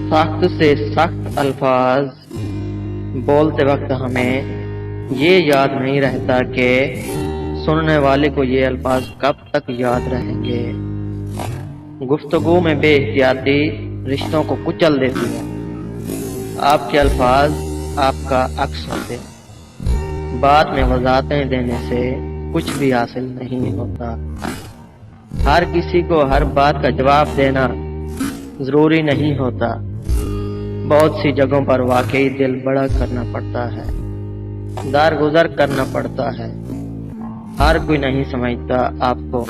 سخت سے سخت الفاظ بولتے وقت ہمیں یہ یاد نہیں رہتا کہ سننے والے کو یہ الفاظ کب تک یاد رہیں گے۔ گفتگو میں بے احتیاطی رشتوں کو کچل دیتی ہے۔ آپ کے الفاظ آپ کا عکس ہوتے ہیں۔ بات میں وضاحتیں دینے سے کچھ بھی حاصل نہیں ہوتا۔ ہر کسی کو ہر بات کا جواب دینا ضروری نہیں ہوتا۔ بہت سی جگہوں پر واقعی دل بڑا کرنا پڑتا ہے، درگزر کرنا پڑتا ہے۔ ہر کوئی نہیں سمجھتا آپ کو،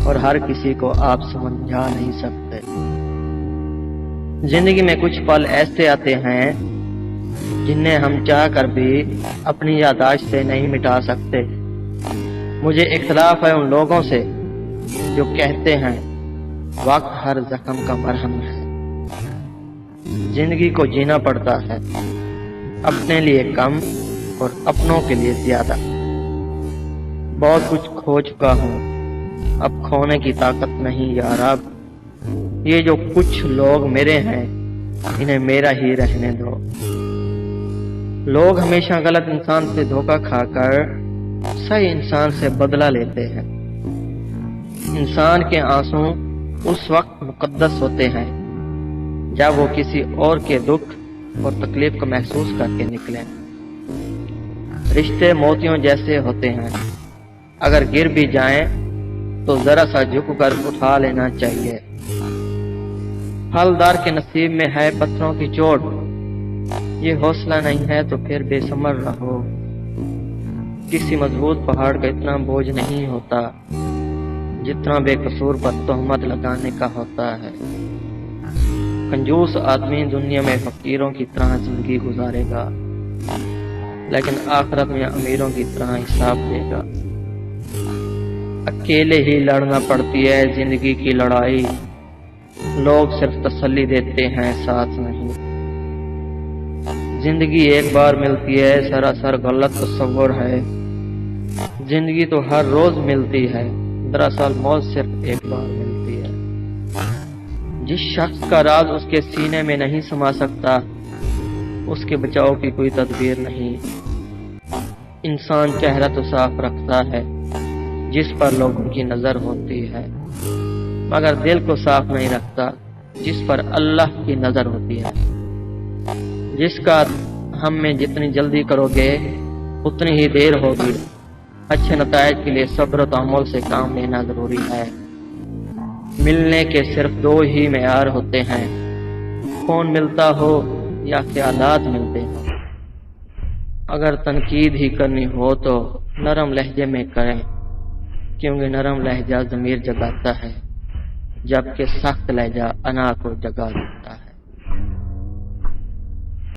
اور ہر کسی کو آپ سمجھا نہیں سکتے۔ زندگی میں کچھ پل ایسے آتے ہیں جنہیں ہم چاہ کر بھی اپنی یادداشت سے نہیں مٹا سکتے۔ مجھے اختلاف ہے ان لوگوں سے جو کہتے ہیں وقت ہر زخم کا مرہم ہے۔ زندگی کو جینا پڑتا ہے، اپنے لیے کم اور اپنوں کے لیے زیادہ۔ بہت کچھ کھو چکا ہوں، اب کھونے کی طاقت نہیں یار۔ اب یہ جو کچھ لوگ میرے ہیں انہیں میرا ہی رہنے دو۔ لوگ ہمیشہ غلط انسان سے دھوکہ کھا کر صحیح انسان سے بدلہ لیتے ہیں۔ انسان کے آنسو اس وقت مقدس ہوتے ہیں جب وہ کسی اور کے دکھ اور تکلیف کو محسوس کر کے نکلیں۔ رشتے موتیوں جیسے ہوتے ہیں، اگر گر بھی جائیں تو ذرا سا جھک کر اٹھا لینا چاہیے۔ پھلدار کے نصیب میں ہے پتھروں کی چوٹ، یہ حوصلہ نہیں ہے تو پھر بے ثمر رہو۔ کسی مضبوط پہاڑ کا اتنا بوجھ نہیں ہوتا جتنا بے قصور پر تہمت لگانے کا ہوتا ہے۔ کنجوس آدمی دنیا میں فقیروں کی طرح زندگی گزارے گا، لیکن آخرت میں امیروں کی طرح حساب دے گا۔ اکیلے ہی لڑنا پڑتی ہے زندگی کی لڑائی، لوگ صرف تسلی دیتے ہیں، ساتھ نہیں۔ زندگی ایک بار ملتی ہے، سراسر غلط تصور ہے۔ زندگی تو ہر روز ملتی ہے، دراصل موت صرف ایک بار ملتی ہے۔ جس شخص کا راز اس کے سینے میں نہیں سما سکتا، اس کے بچاؤ کی کوئی تدبیر نہیں۔ انسان چہرہ تو صاف رکھتا ہے جس پر لوگوں کی نظر ہوتی ہے، مگر دل کو صاف نہیں رکھتا جس پر اللہ کی نظر ہوتی ہے۔ جس کا ہم میں جتنی جلدی کرو گے اتنی ہی دیر ہوگی۔ اچھے نتائج کے لیے صبر و تحمل سے کام لینا ضروری ہے۔ ملنے کے صرف دو ہی معیار ہوتے ہیں، خون ملتا ہو یا خیالات ملتے ہوں۔ اگر تنقید ہی کرنی ہو تو نرم لہجے میں کریں، کیونکہ نرم لہجہ ضمیر جگاتا ہے، جبکہ سخت لہجہ انا کو جگا دیتا ہے۔